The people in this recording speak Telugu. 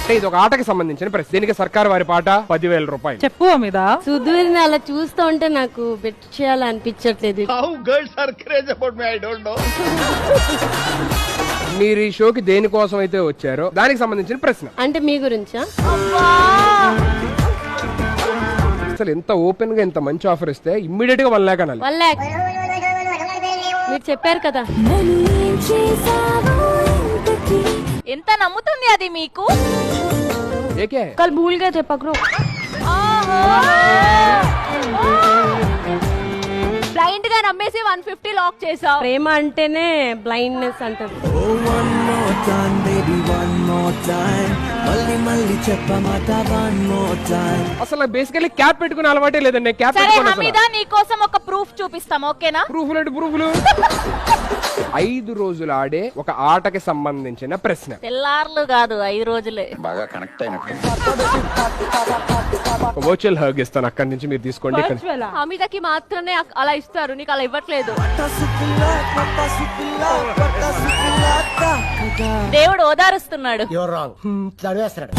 అంటే ఇది ఒక ఆటకి సంబంధించిన ప్రశ్న. దీనికి సర్కార్ వారి పాట 10,000 రూపాయలు. చెప్పు అమిత. సుధీర్ని అలా చూస్తూ ఉంటే నాకు బెట్ చేయాలనిపించట్లేదు. మీరు ఈ షోకి దేనికోసం అయితే వచ్చారో దానికి సంబంధించిన ప్రశ్న. అంటే మీ గురించా? అసలు ఎంత ఓపెన్ గా ఎంత మంచి ఆఫర్ ఇస్తే ఇమ్మీడియట్ గా 1 lakh అనాలి. 1 lakh మీరు చెప్పారు కదా. ఎంత నమ్ముతుంది అది మీకు? ఏకే కల్ భూల్ గా చెప్పకరు. బ్లైండ్ గా నమ్మేసి 150 లాక్ చేసావు. ప్రేమ అంటేనే బ్లైండ్నెస్ అంటారు. అసలు బేసికల్లీ క్యాప్ పెట్టుకునే అలవాటే లేదండి. క్యాప్ సరే పెట్టుకుని హమీదా, నీ కోసం ఒక ప్రూఫ్ చూపిస్తాం, ఓకేనా? ప్రూఫ్లు 5 రోజులు ఆడే ఒక ఆటకి సంబంధించిన ప్రశ్న. తెల్లార్లు కాదు, 5 రోజులే. బాగా కనెక్ట్ అయినట్టు. వర్చువల్ హగ్ ఇస్తాను, అక్కడి నుంచి మీరు తీసుకోండి. హమీదాకి మాత్రమే అలా ఇస్తారు, నీకు అలా ఇవ్వట్లేదు. దేవుడు ఓదారుస్తున్నాడు. Your wrong చదివేస్తున్నాడు.